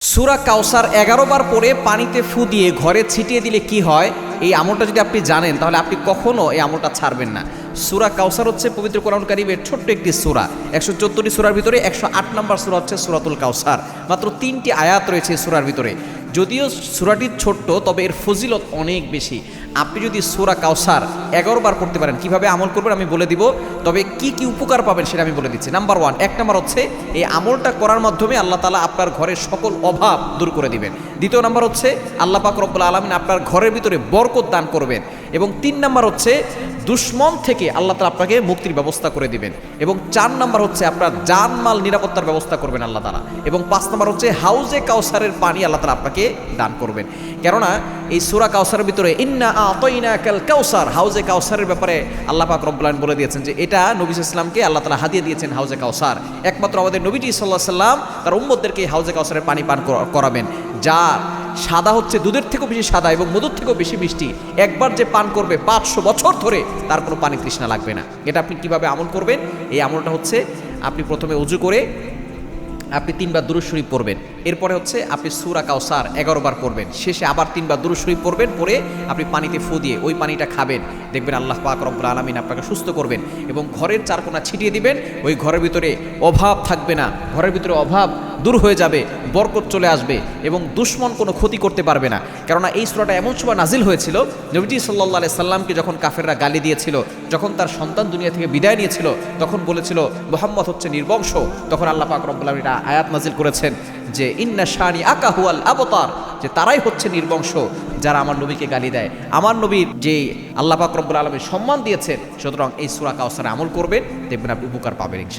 সূরা কাউসার 11 বার পরে পানিতে ফু দিয়ে ঘরে ছিটিয়ে দিলে কি হয়, এই আমলটা যদি আপনি জানেন তাহলে আপনি কখনো এই আমলটা ছাড়বেন না। সূরা কাউসার হচ্ছে পবিত্র কোরআন কারীমের ছোট্ট একটি সূরা। 114টি সূরার ভিতরে 108 নম্বর সূরা হচ্ছে সূরাতুল কাউসার। মাত্র 3টি আয়াত রয়েছে এই সূরার ভিতরে। যদিও সূরাটি ছোট্ট, তবে এর ফজিলত অনেক বেশি। আপনি যদি সূরা কাউসার 11 বার পড়তে পারেন, কিভাবে আমল করবেন আমি বলে দিব, তবে কি কি উপকার পাবেন সেটা আমি বলে দিচ্ছি। নাম্বার 1, 1 নাম্বার হচ্ছে এই আমলটা করার মাধ্যমে আল্লাহ তাআলা আপনার ঘরের সকল অভাব দূর করে দিবেন। দ্বিতীয় নাম্বার হচ্ছে আল্লাহ পাক রব্বুল আলামিন আপনার ঘরের ভিতরে বরকত দান করবেন। এবং 3 নাম্বার হচ্ছে দুশমন থেকে আল্লাহ তাআলা আপনাকে মুক্তির ব্যবস্থা করে দিবেন। এবং 4 নাম্বার হচ্ছে আপনার জানমাল নিরাপত্তার ব্যবস্থা করবেন আল্লাহ তাআলা। এবং 5 নাম্বার হচ্ছে হাউজে কাউসারের পানি আল্লাহ তাআলা আপনাকে দান করবেন। কেননা এই সূরা কাউসারের ভিতরে ইন্না আতাইনাকাল কাউসার, হাউজে কাউসারের ব্যাপারে আল্লাহ পাক রব্বুল আলামিন বলে দিয়েছেন যে এটা নবী সাল্লাল্লাহু আলাইহি ওয়াসাল্লামকে আল্লাহ তাআলা হাদিয়া দিয়েছেন হাউজে কাউসার। একমাত্র আমাদের নবীজি সাল্লাল্লাহু আলাইহি ওয়াসাল্লাম তার উম্মতদেরকে হাউজে কাউসারের পানি পান করাবেন, যা সাদা হচ্ছে দুধের থেকেও বেশি সাদা এবং মধুর থেকেও বেশি মিষ্টি। একবার যে পান করবে 500 বছর ধরে তার কোনো পানি তৃষ্ণা লাগবে না। এটা আপনি কিভাবে আমল করবেন? এই আমলটা হচ্ছে আপনি প্রথমে ওযু করে আপনি 3 বার দুরূদ শরীফ পড়বেন। এরপরে হচ্ছে আপনি সূরা কাউসার 11 বার পড়বেন। শেষে আবার 3 বার দুরূদ শরীফ পড়বেন, পরে আপনি পানিতে ফু দিয়ে ওই পানিটা খাবেন। দেখবেন আল্লাহ পাক রব্বুল আলামিন আপনাকে সুস্থ করবেন এবং ঘরের চারকোনা ছিটিয়ে দিবেন। ওই ঘরের ভিতরে অভাব থাকবে না, ঘরের ভিতরে অভাব দূর হয়ে যাবে, বরকত চলে আসবে এবং দুশমন কোনো ক্ষতি করতে পারবে না। কেননা এই সূরাটা এমন সময় নাজিল হয়েছিল, নবীজি সাল্লাল্লাহু আলাইহি সাল্লামকে যখন কাফেররা গালি দিয়েছিল, যখন তার সন্তান দুনিয়া থেকে বিদায় নিয়েছিল, তখন বলেছিল মুহাম্মদ হচ্ছে নির্বংশ। তখন আল্লাহ পাক রব্বুল আলামিন এটা আয়াত নাজিল করেছেন যে ইন্না শানি আকা হুয়াল আবতার, যে তারাই হচ্ছে নির্বংশ যারা আমার নবীকে গালি দেয়। আমার নবীর যে আল্লাহ পাক রব্বুল আলামিন সম্মান দিয়েছেন, সুতরাং এই সূরা কাউসারে আমল করবেন, দেখবেন আপনি উপকার পাবেন ইনশাআল্লাহ।